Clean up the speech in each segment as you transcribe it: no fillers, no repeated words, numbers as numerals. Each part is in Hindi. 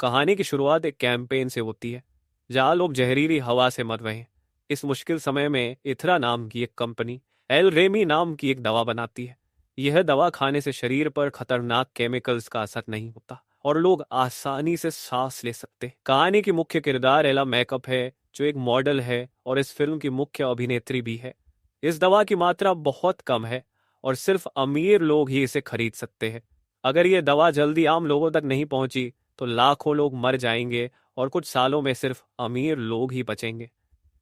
कहानी की शुरुआत एक कैंपेन से होती है जहां लोग जहरीली हवा से मर रहे हैं। इस मुश्किल समय में इथरा नाम की एक कंपनी एल रेमी नाम की एक दवा बनाती है। यह दवा खाने से शरीर पर खतरनाक केमिकल्स का असर नहीं होता और लोग आसानी से सांस ले सकते हैं। कहानी की मुख्य किरदार एला मैकअप है, जो एक मॉडल है और इस फिल्म की मुख्य अभिनेत्री भी है। इस दवा की मात्रा बहुत कम है और सिर्फ अमीर लोग ही इसे खरीद सकते हैं। अगर यह दवा जल्दी आम लोगों तक नहीं पहुंची तो लाखों लोग मर जाएंगे और कुछ सालों में सिर्फ अमीर लोग ही बचेंगे।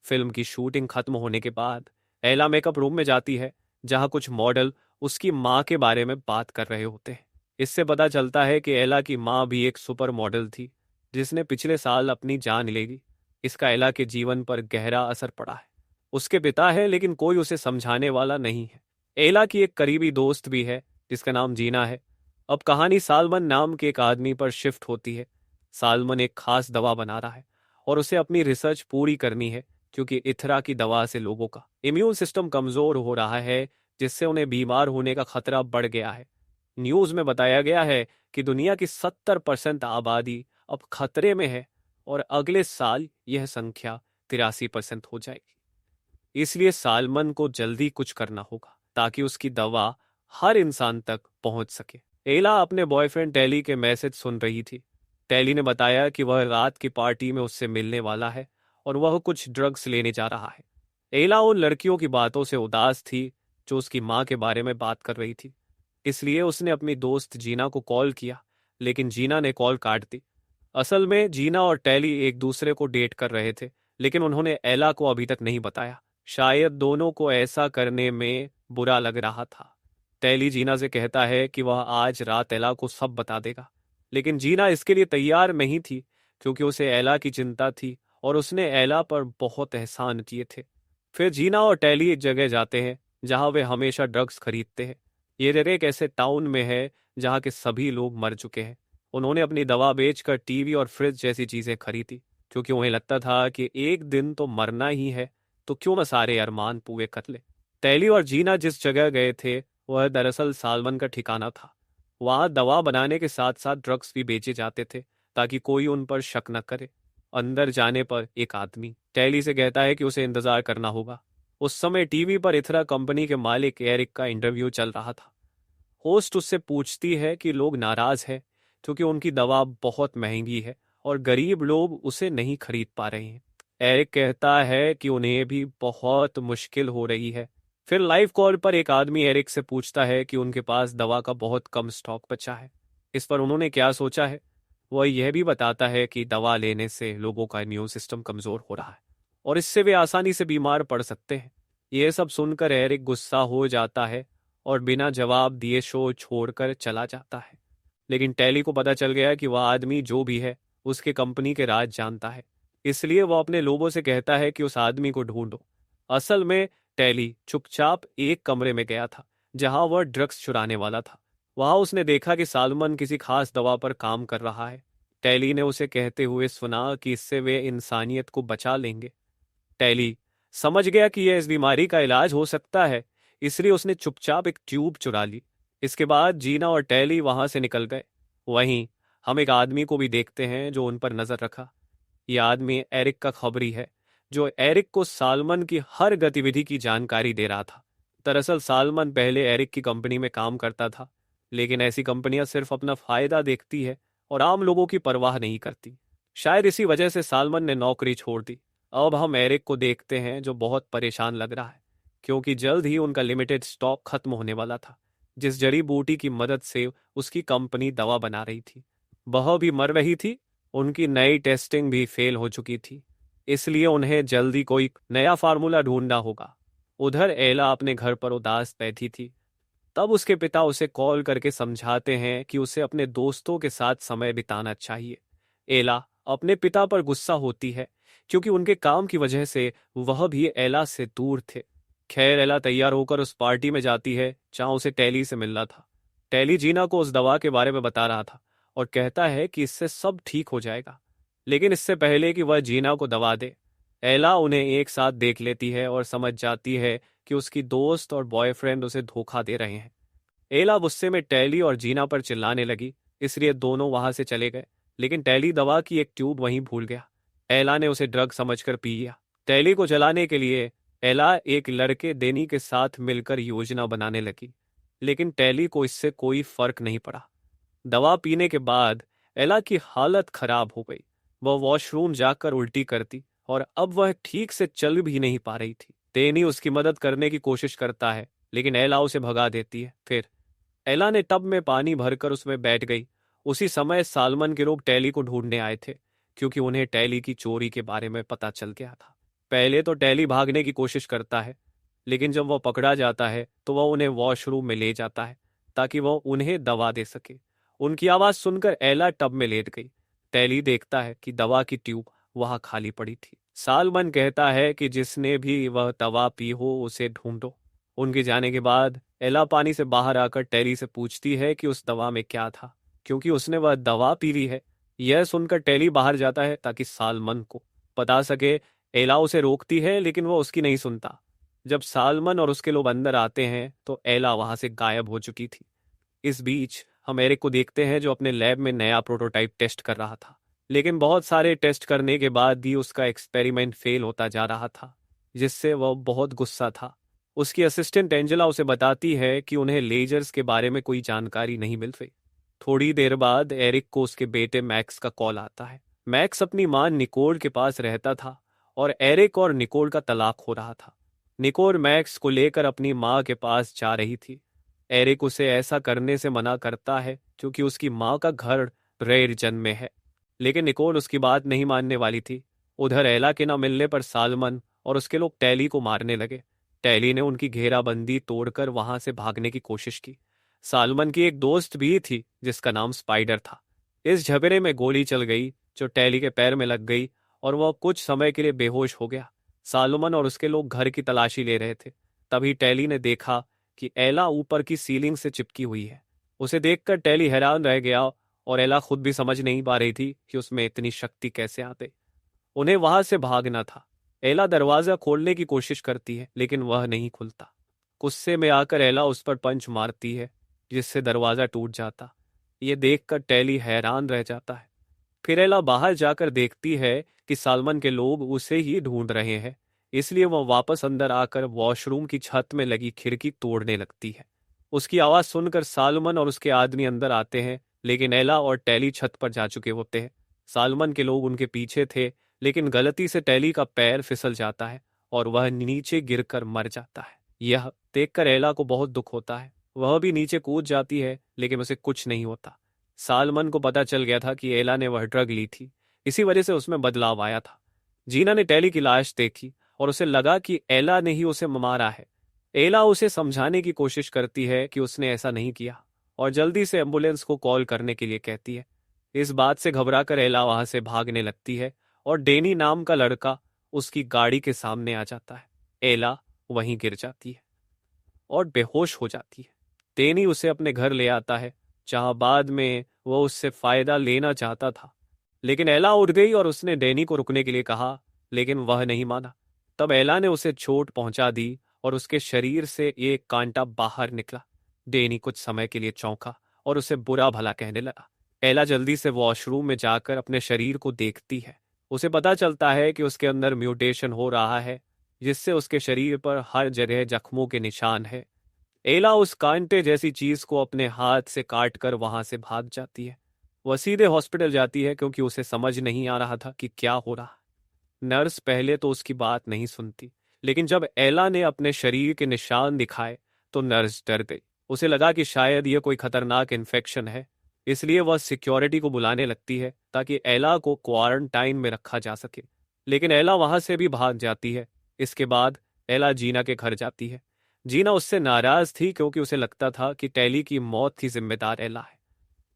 फिल्म की शूटिंग खत्म होने के बाद एला मेकअप रूम में जाती है, जहां कुछ मॉडल उसकी माँ के बारे में बात कर रहे होते हैं। इससे पता चलता है कि एला की माँ भी एक सुपर मॉडल थी, जिसने पिछले साल अपनी जान ले ली। इसका एला के जीवन पर गहरा असर पड़ा है। उसके पिता है, लेकिन कोई उसे समझाने वाला नहीं है। एला की एक करीबी दोस्त भी है, जिसका नाम जीना है। अब कहानी सालमन नाम के एक आदमी पर शिफ्ट होती है। सालमन एक खास दवा बना रहा है और उसे अपनी रिसर्च पूरी करनी है, क्योंकि इथरा की दवा से लोगों का इम्यून सिस्टम कमजोर हो रहा है, जिससे उन्हें बीमार होने का खतरा बढ़ गया है। न्यूज में बताया गया है कि दुनिया की 70% आबादी अब खतरे में है और अगले साल यह संख्या 83% हो जाएगी। इसलिए सालमन को जल्दी कुछ करना होगा ताकि उसकी दवा हर इंसान तक पहुंच सके। एला अपने बॉयफ्रेंड टेली के मैसेज सुन रही थी। टेली ने बताया कि वह रात की पार्टी में उससे मिलने वाला है और वह कुछ ड्रग्स लेने जा रहा है। एला उन लड़कियों की बातों से उदास थी जो उसकी माँ के बारे में बात कर रही थी। इसलिए उसने अपनी दोस्त जीना को कॉल किया, लेकिन जीना ने कॉल काट दी। असल में जीना और टेली एक दूसरे को डेट कर रहे थे, लेकिन उन्होंने एला को अभी तक नहीं बताया। शायद दोनों को ऐसा करने में बुरा लग रहा था। टेली जीना से कहता है कि वह आज रात एला को सब बता देगा, लेकिन जीना इसके लिए तैयार नहीं थी, क्योंकि उसे एला की चिंता थी और उसने एला पर बहुत एहसान किए थे। फिर जीना और टेली एक जगह जाते हैं जहां वे हमेशा ड्रग्स खरीदते हैं। ये जगह एक ऐसे टाउन में है जहां के सभी लोग मर चुके हैं। उन्होंने अपनी दवा बेचकर टीवी और फ्रिज जैसी चीजें खरीदी, क्योंकि उन्हें लगता था कि एक दिन तो मरना ही है, तो क्यों न सारे अरमान पूरे कर ले। टेली और जीना जिस जगह गए थे वह दरअसल सालमन का ठिकाना था। वहां दवा बनाने के साथ साथ ड्रग्स भी बेचे जाते थे, ताकि कोई उन पर शक न करे। अंदर जाने पर एक आदमी टेली से कहता है कि उसे इंतजार करना होगा। उस समय टीवी पर इथरा कंपनी के मालिक एरिक का इंटरव्यू चल रहा था। होस्ट उससे पूछती है कि लोग नाराज हैं क्योंकि उनकी दवा बहुत महंगी है और गरीब लोग उसे नहीं खरीद पा रहे हैं। एरिक कहता है कि उन्हें भी बहुत मुश्किल हो रही है। फिर लाइव कॉल पर एक आदमी एरिक से पूछता है कि उनके पास दवा का बहुत कम स्टॉक बचा है। इस पर उन्होंने क्या सोचा है। वह यह भी बताता है कि दवा लेने से लोगों का इम्यून सिस्टम कमजोर हो रहा है और इससे वे आसानी से बीमार पड़ सकते हैं। यह सब सुनकर एरिक गुस्सा हो जाता है और बिना जवाब दिए शो छोड़कर चला जाता है। लेकिन टेली को पता चल गया कि वह आदमी जो भी है उसके कंपनी के राज जानता है, इसलिए वह अपने लोगों से कहता है कि उस आदमी को ढूंढो। असल में टेली चुपचाप एक कमरे में गया था जहां वह ड्रग्स चुराने वाला था। वहां उसने देखा कि सालमन किसी खास दवा पर काम कर रहा है। टेली ने उसे कहते हुए सुना कि इससे वे इंसानियत को बचा लेंगे। टेली समझ गया कि यह इस बीमारी का इलाज हो सकता है, इसलिए उसने चुपचाप एक ट्यूब चुरा ली। इसके बाद जीना और टेली वहां से निकल गए। वहीं हम एक आदमी को भी देखते हैं जो उन पर नजर रखा। यह आदमी एरिक का खबरी है, जो एरिक को सालमन की हर गतिविधि की जानकारी दे रहा था। दरअसल सालमन पहले एरिक की कंपनी में काम करता था, लेकिन ऐसी कंपनियां सिर्फ अपना फायदा देखती है और आम लोगों की परवाह नहीं करती। शायद इसी वजह से सालमन ने नौकरी छोड़ दी। अब हम एरिक को देखते हैं, जो बहुत परेशान लग रहा है, क्योंकि जल्द ही उनका लिमिटेड स्टॉक खत्म होने वाला था। जिस जड़ी बूटी की मदद से उसकी कंपनी दवा बना रही थी, वह भी मर रही थी। उनकी नई टेस्टिंग भी फेल हो चुकी थी, इसलिए उन्हें जल्दी कोई नया फार्मूला ढूंढना होगा। उधर एला अपने घर पर उदास बैठी थी। तब उसके पिता उसे कॉल करके समझाते हैं कि उसे अपने दोस्तों के साथ समय बिताना चाहिए। एला अपने पिता पर गुस्सा होती है, क्योंकि उनके काम की वजह से वह भी एला से दूर थे। खैर, एला तैयार होकर उस पार्टी में जाती है जहां उसे टेली से मिलना था। टेली जीना को उस दवा के बारे में बता रहा था और कहता है कि इससे सब ठीक हो जाएगा। लेकिन इससे पहले कि वह जीना को दवा दे, एला उन्हें एक साथ देख लेती है और समझ जाती है कि उसकी दोस्त और बॉयफ्रेंड उसे धोखा दे रहे हैं। एला गुस्से में टेली और जीना पर चिल्लाने लगी, इसलिए दोनों वहां से चले गए। लेकिन टैली दवा की एक ट्यूब वहीं भूल गया। एला ने उसे ड्रग समझकर पी लिया। टैली को जलाने के लिए एला एक लड़के डेनी के साथ मिलकर योजना बनाने लगी, लेकिन टैली को इससे कोई फर्क नहीं पड़ा। दवा पीने के बाद एला की हालत खराब हो गई। वह वॉशरूम जाकर उल्टी करती और अब वह ठीक से चल भी नहीं पा रही थी। डेनी उसकी मदद करने की कोशिश करता है, लेकिन एला उसे भगा देती है। फिर एला ने टब में पानी भरकर उसमें बैठ गई। उसी समय सालमन के लोग टैली को ढूंढने आए थे, क्योंकि उन्हें टैली की चोरी के बारे में पता चल गया था। पहले तो टैली भागने की कोशिश करता है, लेकिन जब वह पकड़ा जाता है तो वह उन्हें वॉशरूम में ले जाता है ताकि वह उन्हें दवा दे सके। उनकी आवाज सुनकर एला टब में लेट गई। टैली देखता है कि दवा की ट्यूब वहां खाली पड़ी थी। सालमन कहता है कि जिसने भी वह दवा पी हो उसे ढूंढो। उनके जाने के बाद एला पानी से बाहर आकर टैली से पूछती है कि उस दवा में क्या था, क्योंकि उसने वह दवा पी ली है। यह सुनकर टैली बाहर जाता है ताकि सालमन को बता सके। एला उसे रोकती है, लेकिन वह उसकी नहीं सुनता। जब सालमन और उसके लोग अंदर आते हैं तो एला वहां से गायब हो चुकी थी। इस बीच हम एरिक को देखते हैं, जो अपने लैब में नया प्रोटोटाइप टेस्ट कर रहा था, लेकिन बहुत सारे टेस्ट करने के बाद भी उसका एक्सपेरिमेंट फेल होता जा रहा था, जिससे वह बहुत गुस्सा था। उसकी असिस्टेंट एंजेला उसे बताती है कि उन्हें लेजर्स के बारे में कोई जानकारी नहीं मिल रही। थोड़ी देर बाद एरिक को उसके बेटे मैक्स का कॉल आता है। मैक्स अपनी मां निकोल के पास रहता था और एरिक और निकोल का तलाक हो रहा था। निकोल मैक्स को लेकर अपनी मां के पास जा रही थी। एरिक उसे ऐसा करने से मना करता है क्योंकि उसकी मां का घर रेयरजन में है, लेकिन निकोल उसकी बात नहीं मानने वाली थी। उधर एला के न मिलने पर सालमन और उसके लोग टैली को मारने लगे। टैली ने उनकी घेराबंदी तोड़कर वहां से भागने की कोशिश की। सालमन की एक दोस्त भी थी जिसका नाम स्पाइडर था। इस झगड़े में गोली चल गई जो टैली के पैर में लग गई और वह कुछ समय के लिए बेहोश हो गया। सालमन और उसके लोग घर की तलाशी ले रहे थे। तभी टैली ने देखा कि एला ऊपर की सीलिंग से चिपकी हुई है। उसे देखकर टैली हैरान रह गया और एला खुद भी समझ नहीं पा रही थी कि उसमें इतनी शक्ति कैसे आ गई। उन्हें वहां से भागना था। एला दरवाजा खोलने की कोशिश करती है, लेकिन वह नहीं खुलता। गुस्से में आकर एला उस पर पंच मारती है, जिससे दरवाजा टूट जाता। ये देखकर टैली हैरान रह जाता है। फिर एला बाहर जाकर देखती है कि सालमन के लोग उसे ही ढूंढ रहे हैं, इसलिए वह वापस अंदर आकर वॉशरूम की छत में लगी खिड़की तोड़ने लगती है। उसकी आवाज सुनकर सालमन और उसके आदमी अंदर आते हैं, लेकिन एला और टैली छत पर जा चुके होते हैं। सालमन के लोग उनके पीछे थे, लेकिन गलती से टैली का पैर फिसल जाता है और वह नीचे गिरकर मर जाता है। यह देखकर एला को बहुत दुख होता है। वह भी नीचे कूद जाती है, लेकिन उसे कुछ नहीं होता। सालमन को पता चल गया था कि एला ने वह ड्रग ली थी, इसी वजह से उसमें बदलाव आया था। जीना ने टैली की लाश देखी और उसे लगा कि एला ने ही उसे मारा है। एला उसे समझाने की कोशिश करती है कि उसने ऐसा नहीं किया और जल्दी से एम्बुलेंस को कॉल करने के लिए कहती है। इस बात से घबराकर एला वहां से भागने लगती है और डेनी नाम का लड़का उसकी गाड़ी के सामने आ जाता है। एला वहीं गिर जाती है और बेहोश हो जाती है। डेनी उसे अपने घर ले आता है, जहां बाद में वह उससे फायदा लेना चाहता था, लेकिन एला उठ गई और उसने डेनी को रुकने के लिए कहा, लेकिन वह नहीं माना। तब एला ने उसे चोट पहुंचा दी और उसके शरीर से एक कांटा बाहर निकला। डेनी कुछ समय के लिए चौंका और उसे बुरा भला कहने लगा। एला जल्दी से वॉशरूम में जाकर अपने शरीर को देखती है। उसे पता चलता है कि उसके अंदर म्यूटेशन हो रहा है, जिससे उसके शरीर पर हर जगह जख्मों के निशान है। एला उस कांटे जैसी चीज को अपने हाथ से काटकर वहां से भाग जाती है। वह सीधे हॉस्पिटल जाती है क्योंकि उसे समझ नहीं आ रहा था कि क्या हो रहा। नर्स पहले तो उसकी बात नहीं सुनती, लेकिन जब एला ने अपने शरीर के निशान दिखाए तो नर्स डर गई। उसे लगा कि शायद यह कोई खतरनाक इन्फेक्शन है, इसलिए वह सिक्योरिटी को बुलाने लगती है ताकि एला को क्वारंटाइन में रखा जा सके। लेकिन एला वहां से भी भाग जाती है। इसके बाद एला जीना के घर जाती है। जीना उससे नाराज थी क्योंकि उसे लगता था कि टैली की मौत की जिम्मेदार एला है।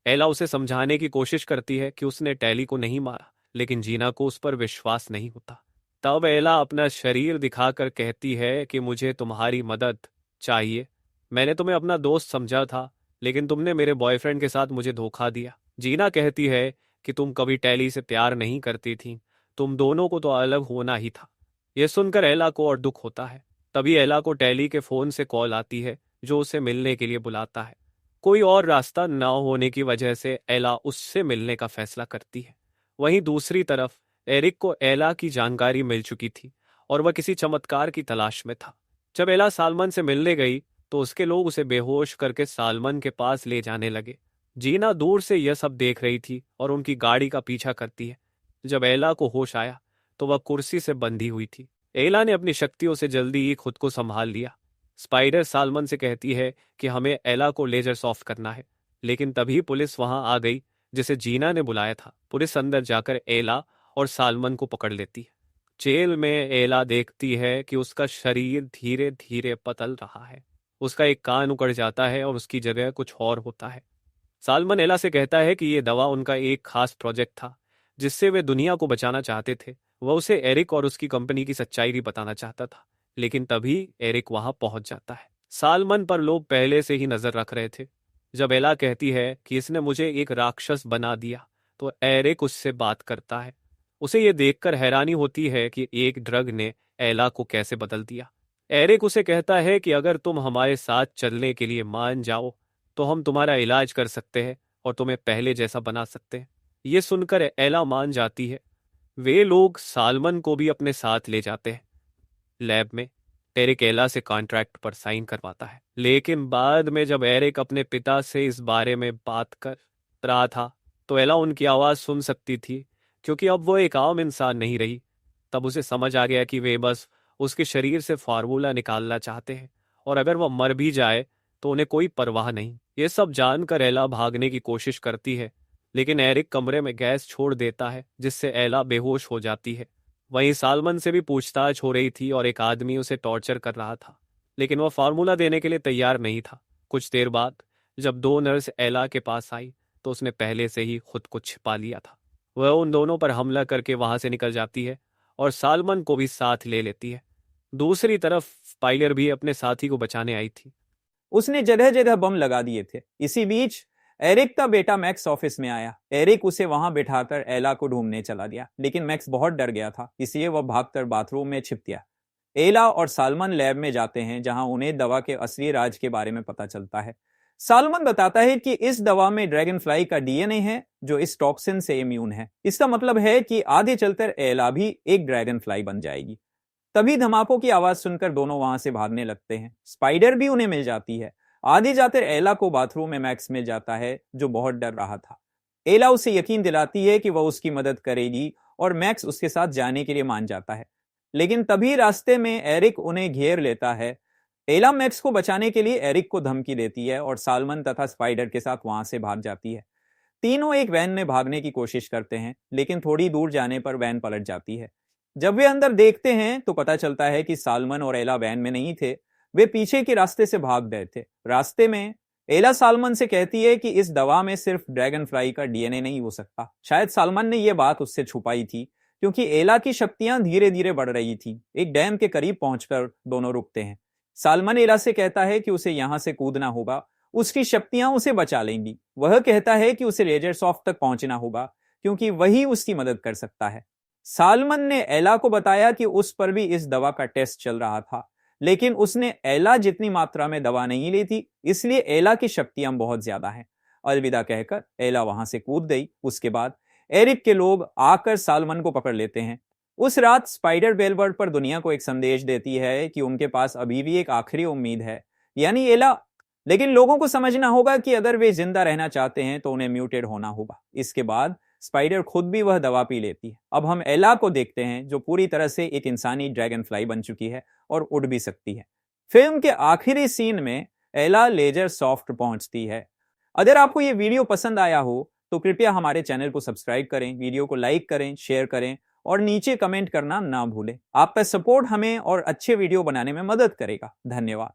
एला उसे समझाने की कोशिश करती है कि उसने टैली को नहीं मारा, लेकिन जीना को उस पर विश्वास नहीं होता। तब एला अपना शरीर दिखाकर कहती है कि मुझे तुम्हारी मदद चाहिए। मैंने तुम्हें अपना दोस्त समझा था, लेकिन तुमने मेरे बॉयफ्रेंड के साथ मुझे धोखा दिया। जीना कहती है कि तुम कभी टैली से प्यार नहीं करती थी, तुम दोनों को तो अलग होना ही था। यह सुनकर एला को और दुख होता है। तभी एला को टैली के फोन से कॉल आती है, जो उसे मिलने के लिए बुलाता है। कोई और रास्ता न होने की वजह से एला उससे मिलने का फैसला करती है। वहीं दूसरी तरफ एरिक को एला की जानकारी मिल चुकी थी और वह किसी चमत्कार की तलाश में था। जब एला सालमन से मिलने गई तो उसके लोग उसे बेहोश करके सालमन के पास ले जाने लगे। जीना दूर से यह सब देख रही थी और उनकी गाड़ी का पीछा करती है। जब एला को होश आया तो वह कुर्सी से बंधी हुई थी। एला ने अपनी शक्तियों से जल्दी ही खुद को संभाल लिया। स्पाइडर सालमन से कहती है कि हमें एला को लेजर सॉफ्ट करना है, लेकिन तभी पुलिस वहां आ गई जिसे जीना ने बुलाया था। पुलिस अंदर जाकर एला और सालमन को पकड़ लेती है। जेल में एला देखती है कि उसका शरीर धीरे धीरे पतल रहा है। उसका एक कान उकड़ जाता है और उसकी जगह कुछ और होता है। सालमन एला से कहता है कि यह दवा उनका एक खास प्रोजेक्ट था जिससे वे दुनिया को बचाना चाहते थे। वह उसे एरिक और उसकी कंपनी की सच्चाई भी बताना चाहता था, लेकिन तभी एरिक वहां पहुंच जाता है। सालमन पर लोग पहले से ही नजर रख रहे थे। जब एला कहती है कि इसने मुझे एक राक्षस बना दिया तो एरिक उससे बात करता है। उसे यह देखकर हैरानी होती है कि एक ड्रग ने एला को कैसे बदल दिया। एरिक उसे कहता है कि अगर तुम हमारे साथ चलने के लिए मान जाओ तो हम तुम्हारा इलाज कर सकते हैं और तुम्हें पहले जैसा बना सकते हैं। ये सुनकर एला मान जाती है। वे लोग सालमन को भी अपने साथ ले जाते हैं। लैब में एरिक एला से कॉन्ट्रैक्ट पर साइन करवाता है, लेकिन बाद में जब एरिक अपने पिता से इस बारे में बात कर रहा था तो एला उनकी आवाज सुन सकती थी, क्योंकि अब वो एक आम इंसान नहीं रही। तब उसे समझ आ गया कि वे बस उसके शरीर से फार्मूला निकालना चाहते हैं और अगर वह मर भी जाए तो उन्हें कोई परवाह नहीं। ये सब जानकर एला भागने की कोशिश करती है, लेकिन एरिक कमरे में गैस छोड़ देता है जिससे एला बेहोश हो जाती है। वहीं सालमन से भी पूछताछ हो रही थी और एक आदमी उसे टॉर्चर कर रहा था, लेकिन वह फार्मूला देने के लिए तैयार नहीं था। कुछ देर बाद जब दो नर्स एला के पास आई तो उसने पहले से ही खुद को छिपा लिया था। वह उन दोनों पर हमला करके वहां से निकल जाती है और सालमन को भी साथ ले लेती है। दूसरी तरफ स्पाइडर भी अपने साथी को बचाने आई थी। उसने जगह जगह बम लगा दिए थे। इसी बीच एरिक का बेटा मैक्स ऑफिस में आया। एरिक उसे वहां बिठाकर एला को ढूंढने चला गया, लेकिन मैक्स बहुत डर गया था, इसलिए वह भागकर बाथरूम में छिप गया। एला और सालमन लैब में जाते हैं, जहां उन्हें दवा के असली राज के बारे में पता चलता है। सालमन बताता है कि इस दवा में ड्रैगन फ्लाई का डीएनए है जो इस टॉक्सिन से इम्यून है। इसका मतलब है कि आगे चलकर एला भी एक ड्रैगन फ्लाई बन जाएगी। तभी धमाकों की आवाज सुनकर दोनों वहां से भागने लगते हैं। स्पाइडर भी उन्हें मिल जाती है। आगे जाते एला को बाथरूम में मैक्स मिल जाता है, जो बहुत डर रहा था। एला उसे यकीन दिलाती है कि वह उसकी मदद करेगी और मैक्स उसके साथ जाने के लिए मान जाता है। लेकिन तभी रास्ते में एरिक उन्हें घेर लेता है। एला मैक्स को बचाने के लिए एरिक को धमकी देती है और सालमन तथा स्पाइडर के साथ वहां से भाग जाती है। तीनों एक वैन में भागने की कोशिश करते हैं, लेकिन थोड़ी दूर जाने पर वैन पलट जाती है। जब वे अंदर देखते हैं तो पता चलता है कि सालमन और एला वैन में नहीं थे, वे पीछे के रास्ते से भाग गए थे। रास्ते में एला सालमन से कहती है कि इस दवा में सिर्फ ड्रैगन फ्लाई का डीएनए नहीं हो सकता। शायद सालमन ने यह बात उससे छुपाई थी, क्योंकि एला की शक्तियां धीरे धीरे बढ़ रही थी। एक डैम के करीब पहुंचकर दोनों रुकते हैं। सालमन एला से कहता है कि उसे यहां से कूदना होगा, उसकी शक्तियां उसे बचा लेंगी। वह कहता है कि उसे लेजर सॉफ्ट तक पहुंचना होगा, क्योंकि वही उसकी मदद कर सकता है। सालमन ने एला को बताया कि उस पर भी इस दवा का टेस्ट चल रहा था, लेकिन उसने एला जितनी मात्रा में दवा नहीं ली थी, इसलिए एला की शक्तियां बहुत ज्यादा हैं। अलविदा कहकर एला वहां से कूद गई। उसके बाद एरिक के लोग आकर सालमन को पकड़ लेते हैं। उस रात स्पाइडर बेलवर्ड पर दुनिया को एक संदेश देती है कि उनके पास अभी भी एक आखिरी उम्मीद है, यानी एला। लेकिन लोगों को समझना होगा कि अगर वे जिंदा रहना चाहते हैं तो उन्हें म्यूटेड होना होगा। इसके बाद स्पाइडर खुद भी वह दवा पी लेती है। अब हम एला को देखते हैं, जो पूरी तरह से एक इंसानी ड्रैगन फ्लाई बन चुकी है और उड़ भी सकती है। फिल्म के आखिरी सीन में एला लेजर सॉफ्ट पहुंचती है। अगर आपको यह वीडियो पसंद आया हो तो कृपया हमारे चैनल को सब्सक्राइब करें, वीडियो को लाइक करें, शेयर करें और नीचे कमेंट करना ना भूलें। आपका सपोर्ट हमें और अच्छे वीडियो बनाने में मदद करेगा। धन्यवाद।